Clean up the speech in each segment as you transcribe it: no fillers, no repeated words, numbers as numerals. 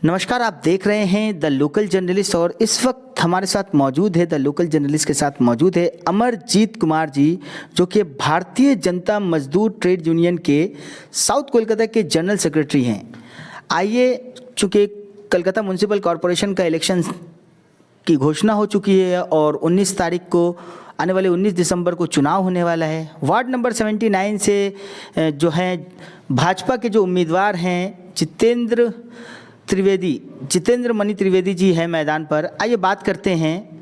नमस्कार, आप देख रहे हैं द लोकल जर्नलिस्ट और इस वक्त हमारे साथ मौजूद है द लोकल जर्नलिस्ट के साथ मौजूद है अमरजीत कुमार जी, जो कि भारतीय जनता मजदूर ट्रेड यूनियन के साउथ कोलकाता के जनरल सेक्रेटरी हैं। आइए, चूँकि कलकत्ता म्यूनिसिपल कॉरपोरेशन का इलेक्शन की घोषणा हो चुकी है और 19 तारीख को आने वाले 19 दिसंबर को चुनाव होने वाला है। वार्ड नंबर 79 से जो है भाजपा के जो उम्मीदवार हैं जितेंद्र मणि त्रिवेदी जी है मैदान पर। आइए बात करते हैं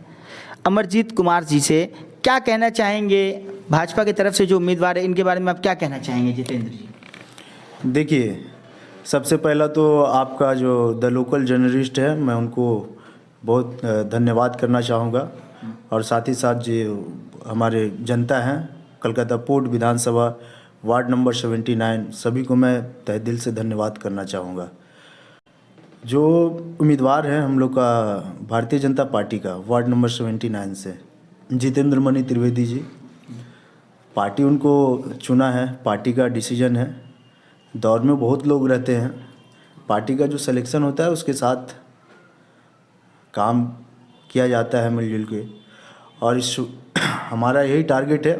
अमरजीत कुमार जी से। क्या कहना चाहेंगे भाजपा की तरफ से जो उम्मीदवार है, इनके बारे में आप क्या कहना चाहेंगे जितेंद्र जी? देखिए, सबसे पहला तो आपका जो द लोकल जर्नलिस्ट है, मैं उनको बहुत धन्यवाद करना चाहूँगा और साथ ही साथ जो हमारे जनता हैं कलकत्ता पोर्ट विधानसभा वार्ड नंबर 79, सभी को मैं तहे दिल से धन्यवाद करना चाहूँगा। जो उम्मीदवार हैं हम लोग का भारतीय जनता पार्टी का वार्ड नंबर 79 से जितेंद्र मणि त्रिवेदी जी, पार्टी उनको चुना है, पार्टी का डिसीजन है। दौर में बहुत लोग रहते हैं, पार्टी का जो सिलेक्शन होता है उसके साथ काम किया जाता है मिलजुल के। और इस हमारा यही टारगेट है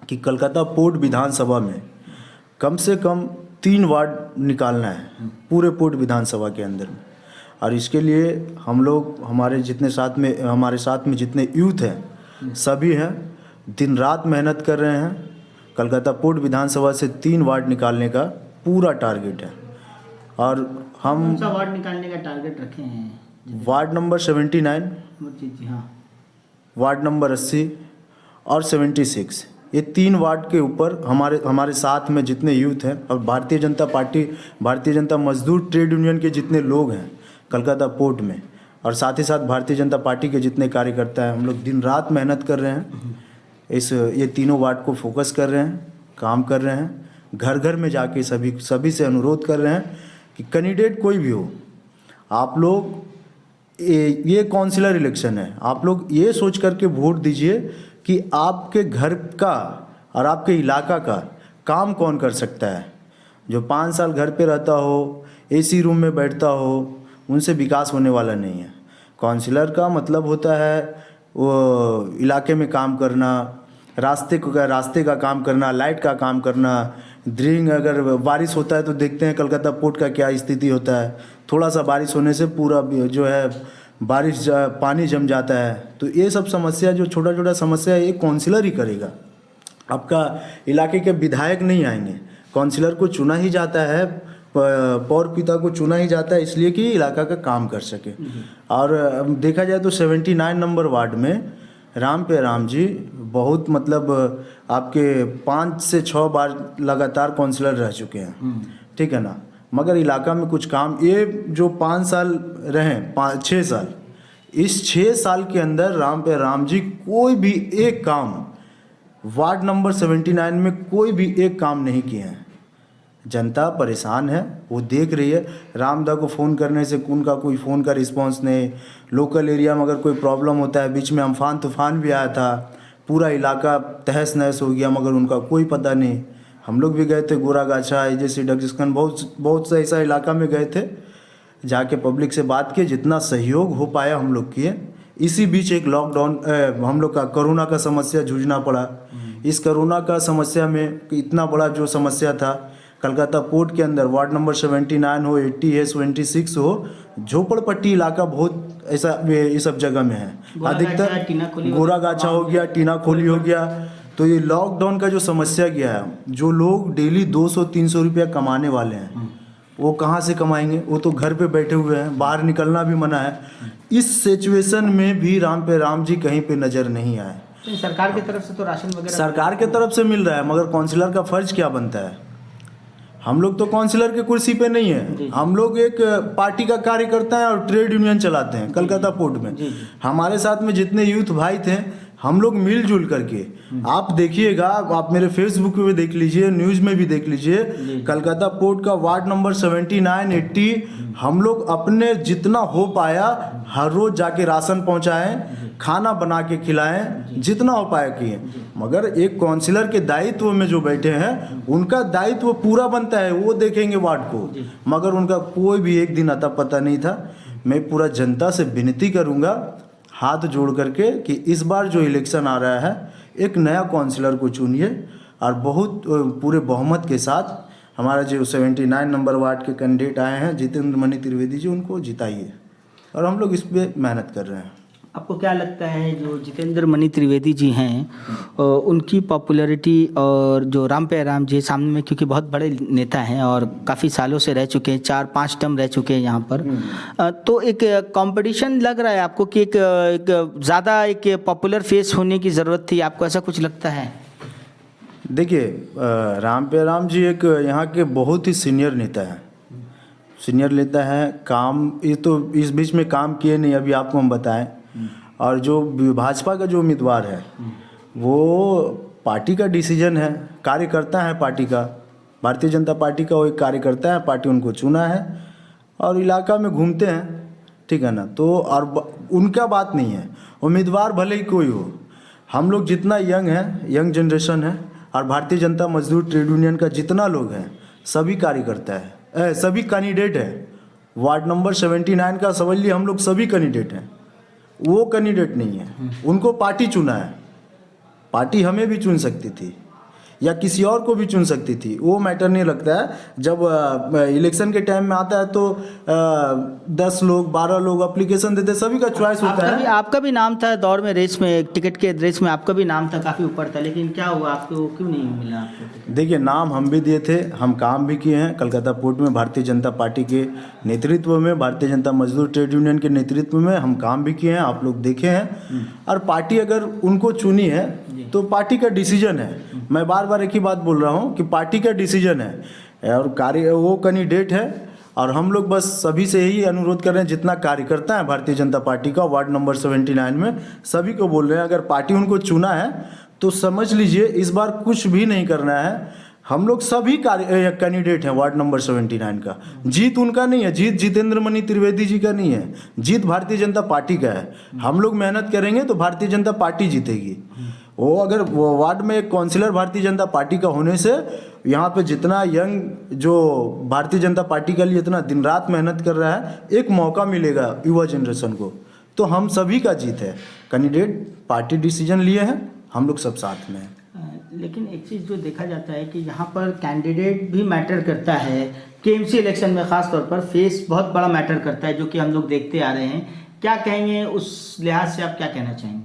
कि कलकत्ता पोर्ट विधानसभा में कम से कम 3 वार्ड निकालना है पूरे पोर्ट विधानसभा के अंदर में। और इसके लिए हम लोग हमारे साथ में जितने यूथ हैं सभी हैं, दिन रात मेहनत कर रहे हैं। कलकत्ता पोर्ट विधानसभा से 3 वार्ड निकालने का पूरा टारगेट है। और हम कौन सा वार्ड निकालने का टारगेट रखे हैं? वार्ड नंबर 79, जी हाँ, वार्ड नंबर 80 और 76, ये 3 वार्ड के ऊपर हमारे साथ में जितने यूथ हैं और भारतीय जनता मजदूर ट्रेड यूनियन के जितने लोग हैं कलकत्ता पोर्ट में, और साथ ही साथ भारतीय जनता पार्टी के जितने कार्यकर्ता हैं, हम लोग दिन रात मेहनत कर रहे हैं। ये तीनों वार्ड को फोकस कर रहे हैं, काम कर रहे हैं, घर घर में जाके सभी से अनुरोध कर रहे हैं कि कैंडिडेट कोई भी हो, आप लोग ये काउंसिलर इलेक्शन है, आप लोग ये सोच करके वोट दीजिए कि आपके घर का और आपके इलाका का काम कौन कर सकता है। जो 5 साल घर पे रहता हो, एसी रूम में बैठता हो, उनसे विकास होने वाला नहीं है। काउंसिलर का मतलब होता है वो इलाके में काम करना, रास्ते का काम करना, लाइट का काम करना, ड्रिंक। अगर बारिश होता है तो देखते हैं कलकत्ता पोर्ट का क्या स्थिति होता है, थोड़ा सा बारिश होने से पूरा जो है पानी जम जाता है। तो ये सब समस्या, जो छोटा समस्या है, ये काउंसिलर ही करेगा। आपका इलाके के विधायक नहीं आएंगे, काउंसिलर को चुना ही जाता है, पौर पिता को चुना ही जाता है इसलिए कि इलाका का काम कर सके। और देखा जाए तो 79 नंबर वार्ड में राम जी बहुत मतलब आपके 5 से 6 बार लगातार काउंसिलर रह चुके हैं, ठीक है ना। मगर इलाका में कुछ काम, ये जो 5 साल रहे, 6 साल, इस 6 साल के अंदर राम जी कोई भी एक काम वार्ड नंबर 79 में कोई भी एक काम नहीं किए हैं। जनता परेशान है, वो देख रही है। रामदा को फ़ोन करने से उनका कोई फ़ोन का रिस्पांस नहीं। लोकल एरिया में अगर कोई प्रॉब्लम होता है, बीच में अम्फान तूफान भी आया था, पूरा इलाका तहस नहस हो गया, मगर उनका कोई पता नहीं। हम लोग भी गए थे गोरागाछा, जैसे डगस्कन, बहुत से ऐसा इलाका में गए थे, जाके पब्लिक से बात किए, जितना सहयोग हो पाया हम लोग किए। इसी बीच एक लॉकडाउन, हम लोग का कोरोना का समस्या जूझना पड़ा। इस कोरोना का समस्या में इतना बड़ा जो समस्या था कलकत्ता पोर्ट के अंदर, वार्ड नंबर 79 हो, 80 है, 26 हो, झोपड़पट्टी इलाका बहुत ऐसा ये सब जगह में है। अधिकतर गोरागाछा हो गया, टीना खोली हो गया। तो ये लॉकडाउन का जो समस्या गया है, जो लोग डेली 200-300 रुपया कमाने वाले हैं, वो कहाँ से कमाएंगे? वो तो घर पे बैठे हुए हैं, बाहर निकलना भी मना है। इस सिचुएशन में भी राम जी कहीं पे नज़र नहीं आए। सरकार की तरफ से तो राशन वगैरह सरकार की तरफ से मिल रहा है, मगर काउंसिलर का फर्ज क्या बनता है? हम लोग तो काउंसिलर के कुर्सी पे नहीं है, हम लोग एक पार्टी का कार्यकर्ता है और ट्रेड यूनियन चलाते हैं कलकत्ता पोर्ट में। हमारे साथ में जितने यूथ भाई थे, हम लोग मिलजुल करके, आप देखिएगा, आप मेरे फेसबुक पे भी देख लीजिए, न्यूज़ में भी देख लीजिए, कलकत्ता पोर्ट का वार्ड नंबर 79, 80 हम लोग अपने जितना हो पाया हर रोज़ जाके राशन पहुंचाएं, खाना बना के खिलाएं, जितना हो पाया किए। मगर एक काउंसिलर के दायित्व में जो बैठे हैं उनका दायित्व पूरा बनता है, वो देखेंगे वार्ड को, मगर उनका कोई भी एक दिन अता पता नहीं था। मैं पूरा जनता से विनती करूंगा हाथ जोड़ करके कि इस बार जो इलेक्शन आ रहा है एक नया काउंसिलर को चुनिए और बहुत पूरे बहुमत के साथ हमारा जो 79 नंबर वार्ड के कैंडिडेट आए हैं जितेंद्र मणि त्रिवेदी जी, उनको जिताइए और हम लोग इस पर मेहनत कर रहे हैं। आपको क्या लगता है जो जितेंद्र मणि त्रिवेदी जी हैं उनकी पॉपुलैरिटी और जो राम पे राम जी सामने में, क्योंकि बहुत बड़े नेता हैं और काफ़ी सालों से रह चुके हैं, 4-5 टर्म रह चुके हैं यहाँ पर, तो एक कंपटीशन लग रहा है आपको कि एक ज़्यादा एक पॉपुलर फेस होने की ज़रूरत थी, आपको ऐसा कुछ लगता है? देखिए, राम पे राम जी एक यहाँ के बहुत ही सीनियर नेता हैं, सीनियर नेता है। काम ये तो इस बीच में काम किए नहीं, अभी आपको हम बताएं। और जो भाजपा का जो उम्मीदवार है वो पार्टी का डिसीजन है, कार्यकर्ता है पार्टी का, भारतीय जनता पार्टी का वो एक कार्यकर्ता है, पार्टी उनको चुना है और इलाका में घूमते हैं, ठीक है ना। तो और उनका बात नहीं है, उम्मीदवार भले ही कोई हो, हम लोग जितना यंग है, यंग जनरेशन है और भारतीय जनता मजदूर ट्रेड यूनियन का जितना लोग हैं सभी कार्यकर्ता है, सभी कैंडिडेट है। वार्ड नंबर 79 का समझ लिए हम लोग सभी कैंडिडेट हैं, वो कैंडिडेट नहीं है, उनको पार्टी चुना है। पार्टी हमें भी चुन सकती थी या किसी और को भी चुन सकती थी, वो मैटर नहीं लगता है। जब इलेक्शन के टाइम में आता है तो 10 लोग 12 लोग एप्लीकेशन देते, सभी का चॉइस होता है। आपका भी नाम था दौर में, रेस में, टिकट के रेस में आपका भी नाम था, काफ़ी ऊपर था, लेकिन क्या हुआ, आपको क्यों नहीं मिला आपको? देखिए, नाम हम भी दिए थे, हम काम भी किए हैं कलकत्ता पोर्ट में, भारतीय जनता पार्टी के नेतृत्व में, भारतीय जनता मजदूर ट्रेड यूनियन के नेतृत्व में हम काम भी किए हैं, आप लोग देखे हैं। और पार्टी अगर उनको चुनी है तो पार्टी का डिसीजन है। मैं बार बार एक ही बात बोल रहा हूँ कि पार्टी का डिसीजन है और कार्य वो कैंडिडेट है। और हम लोग बस सभी से यही अनुरोध कर रहे हैं, जितना कार्यकर्ता है भारतीय जनता पार्टी का वार्ड नंबर 79 में, सभी को बोल रहे हैं अगर पार्टी उनको चुना है तो समझ लीजिए इस बार कुछ भी नहीं करना है। हम लोग सभी कैंडिडेट हैं वार्ड नंबर 79 का, जीत उनका नहीं है, जीत जितेंद्र मणि त्रिवेदी जी का नहीं है, जीत भारतीय जनता पार्टी का है। हम लोग मेहनत करेंगे तो भारतीय जनता पार्टी जीतेगी। वो अगर वो वार्ड में एक काउंसिलर भारतीय जनता पार्टी का होने से यहाँ पे जितना यंग जो भारतीय जनता पार्टी के लिए इतना दिन रात मेहनत कर रहा है, एक मौका मिलेगा युवा जनरेशन को, तो हम सभी का जीत है। कैंडिडेट पार्टी डिसीजन लिए हैं, हम लोग सब साथ में हैं। लेकिन एक चीज़ जो देखा जाता है कि यहाँ पर कैंडिडेट भी मैटर करता है, केएमसी इलेक्शन में ख़ास तौर पर फेस बहुत बड़ा मैटर करता है, जो कि हम लोग देखते आ रहे हैं। क्या कहेंगे उस लिहाज से, आप क्या कहना चाहेंगे?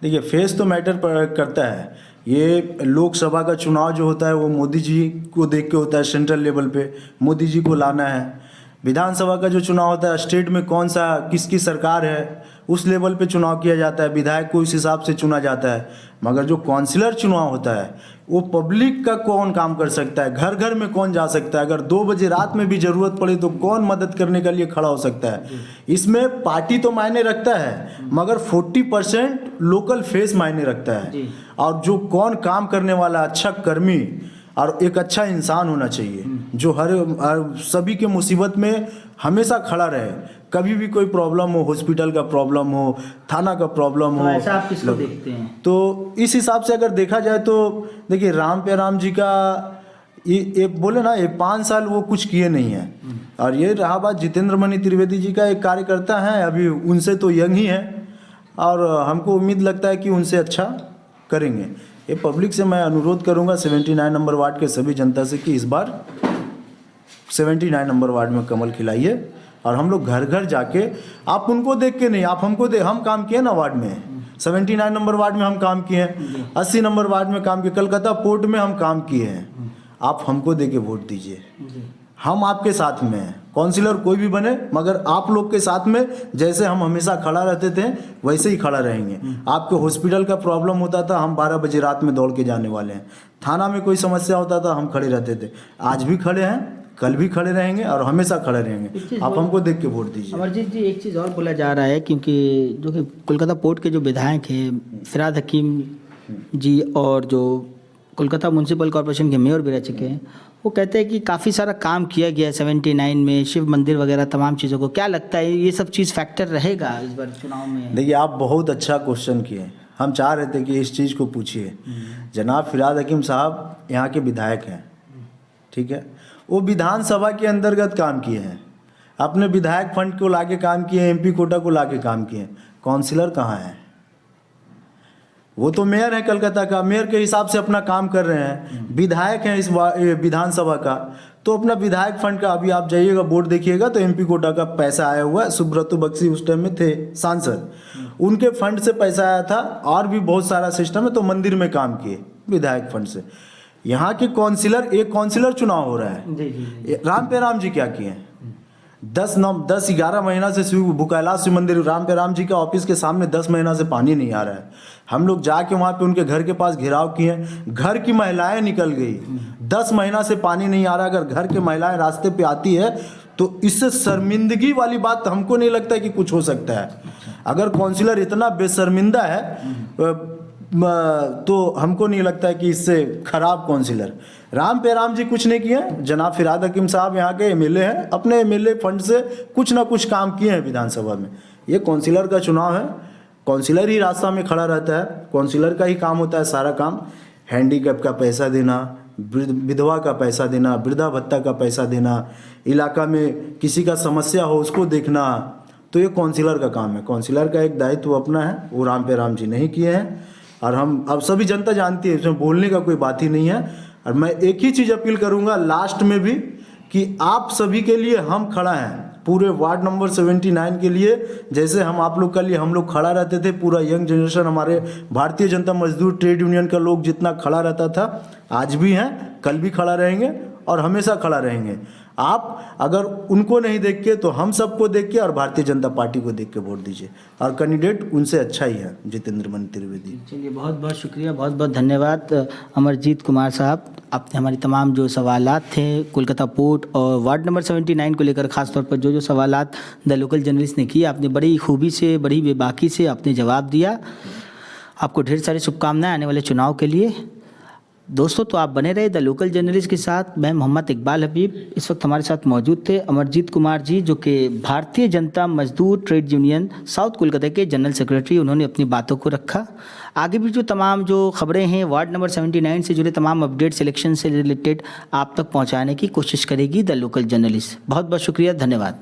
देखिए, फेस तो मैटर करता है। ये लोकसभा का चुनाव जो होता है वो मोदी जी को देख के होता है, सेंट्रल लेवल पे मोदी जी को लाना है। विधानसभा का जो चुनाव होता है, स्टेट में कौन सा किसकी सरकार है उस लेवल पे चुनाव किया जाता है, विधायक को इस हिसाब से चुना जाता है। मगर जो काउंसिलर चुनाव होता है वो पब्लिक का कौन काम कर सकता है, घर घर में कौन जा सकता है, अगर 2 बजे रात में भी ज़रूरत पड़े तो कौन मदद करने के लिए खड़ा हो सकता है। इसमें पार्टी तो मायने रखता है मगर 40% लोकल फेस मायने रखता है। और जो कौन काम करने वाला अच्छा कर्मी और एक अच्छा इंसान होना चाहिए, जो हर सभी के मुसीबत में हमेशा खड़ा रहे। कभी भी कोई प्रॉब्लम हो, हॉस्पिटल का प्रॉब्लम हो, थाना का प्रॉब्लम हो, ऐसा आप किसको देखते हैं? तो इस हिसाब से अगर देखा जाए तो देखिए, राम पे राम जी का ये बोले ना, ये 5 साल वो कुछ किए नहीं है। और ये रहा बात जितेंद्र मणि त्रिवेदी जी का, एक कार्यकर्ता है, अभी उनसे तो यंग ही है और हमको उम्मीद लगता है कि उनसे अच्छा करेंगे। ये पब्लिक से मैं अनुरोध करूंगा 79 नंबर वार्ड के सभी जनता से कि इस बार 79 नंबर वार्ड में कमल खिलाइए। और हम लोग घर घर जाके, आप उनको देख के नहीं, आप हमको हम काम किए ना वार्ड में, 79 नंबर वार्ड में हम काम किए हैं, 80 नंबर वार्ड में काम किए, कलकत्ता पोर्ट में हम काम किए हैं। आप हमको दे के वोट दीजिए, हम आपके साथ में हैं। काउंसिलर कोई भी बने मगर आप लोग के साथ में, जैसे हम हमेशा खड़ा रहते थे वैसे ही खड़ा रहेंगे। आपके हॉस्पिटल का प्रॉब्लम होता था, हम 12 बजे रात में दौड़ के जाने वाले हैं। थाना में कोई समस्या होता था, हम खड़े रहते थे। आज भी खड़े हैं, कल भी खड़े रहेंगे और हमेशा खड़े रहेंगे। आप हमको देख के वोट दीजिए। अमरजीत जी, एक चीज़ और बोला जा रहा है, क्योंकि जो कि कोलकाता पोर्ट के जो विधायक हैं फिरहाद हकीम जी और जो कोलकाता म्यूनसिपल कॉरपोरेशन के मेयर भी रह चुके हैं, वो कहते हैं कि काफ़ी सारा काम किया गया है 79 में, शिव मंदिर वगैरह तमाम चीज़ों को। क्या लगता है ये सब चीज़ फैक्टर रहेगा इस बार चुनाव में? देखिए, आप बहुत अच्छा क्वेश्चन किए। हम चाह रहे थे कि इस चीज़ को पूछिए। जनाब फिरहाद हकीम साहब यहाँ के विधायक हैं, ठीक है। वो विधानसभा के अंतर्गत काम किए हैं, अपने विधायक फंड को लाके काम किए, MP कोटा को लाके काम किए। काउंसिलर कहाँ है? वो तो मेयर है कलकत्ता का, मेयर के हिसाब से अपना काम कर रहे हैं। विधायक हैं इस विधानसभा का, तो अपना विधायक फंड का अभी आप जाइएगा बोर्ड देखिएगा तो MP कोटा का पैसा आया हुआ है। सुब्रतो बख्शी उस टाइम में थे सांसद, उनके फंड से पैसा आया था। और भी बहुत सारा सिस्टम है, तो मंदिर में काम किए विधायक फंड से। यहाँ के काउंसिलर, एक काउंसिलर चुनाव हो रहा है, राम पे राम जी क्या किए हैं? 10-11 महीना से कैलाश शिव मंदिर राम पे राम जी के ऑफिस के सामने 10 महीना से पानी नहीं आ रहा है। हम लोग जाके वहाँ पे उनके घर के पास घेराव किए, घर की महिलाएं निकल गई। 10 महीना से पानी नहीं आ रहा। अगर घर की महिलाएं रास्ते पे आती है तो इससे शर्मिंदगी वाली बात हमको नहीं लगता है कि कुछ हो सकता है। अगर काउंसिलर इतना बेशर्मिंदा है तो हमको नहीं लगता है कि इससे खराब काउंसिलर। राम पे राम जी कुछ नहीं किए। जनाब फिरहाद हकीम साहब यहाँ के MLA हैं, अपने MLA फंड से कुछ ना कुछ काम किए हैं विधानसभा में। ये काउंसिलर का चुनाव है, काउंसिलर ही रास्ता में खड़ा रहता है, काउंसिलर का ही काम होता है सारा काम। हैंडीकैप का पैसा देना, विधवा का पैसा देना, वृद्धा भत्ता का पैसा देना, इलाका में किसी का समस्या हो उसको देखना, तो ये काउंसिलर का काम है। काउंसिलर का एक दायित्व अपना है, वो राम पे राम जी नहीं किए हैं। और हम अब सभी जनता जानती है, इसमें बोलने का कोई बात ही नहीं है। और मैं एक ही चीज़ अपील करूंगा लास्ट में भी कि आप सभी के लिए हम खड़ा हैं, पूरे वार्ड नंबर 79 के लिए। जैसे हम आप लोग के लिए हम लोग खड़ा रहते थे, पूरा यंग जनरेशन हमारे भारतीय जनता मजदूर ट्रेड यूनियन का लोग जितना खड़ा रहता था, आज भी हैं, कल भी खड़ा रहेंगे और हमेशा खड़ा रहेंगे। आप अगर उनको नहीं देख के तो हम सबको देख के और भारतीय जनता पार्टी को देख के वोट दीजिए। और कैंडिडेट उनसे अच्छा ही है, जितेंद्र मणि त्रिवेदी। चलिए, बहुत बहुत शुक्रिया, बहुत बहुत धन्यवाद अमरजीत कुमार साहब। आपने हमारी तमाम जो सवालात थे कोलकाता पोर्ट और वार्ड नंबर 79 को लेकर, खासतौर पर जो सवालात द लोकल जर्नलिस्ट ने किए, आपने बड़ी खूबी से, बड़ी बेबाकी से आपने जवाब दिया। आपको ढेर सारी शुभकामनाएं आने वाले चुनाव के लिए। दोस्तों, तो आप बने रहे द लोकल जर्नलिस्ट के साथ। मैं मोहम्मद इकबाल हबीब, इस वक्त हमारे साथ मौजूद थे अमरजीत कुमार जी, जो कि भारतीय जनता मजदूर ट्रेड यूनियन साउथ कोलकाता के जनरल सेक्रेटरी। उन्होंने अपनी बातों को रखा। आगे भी जो तमाम जो खबरें हैं वार्ड नंबर 79 से जुड़े तमाम अपडेट सिलेक्शन से रिलेटेड आप तक पहुंचाने की कोशिश करेगी द लोकल जर्नलिस्ट। बहुत बहुत शुक्रिया, धन्यवाद।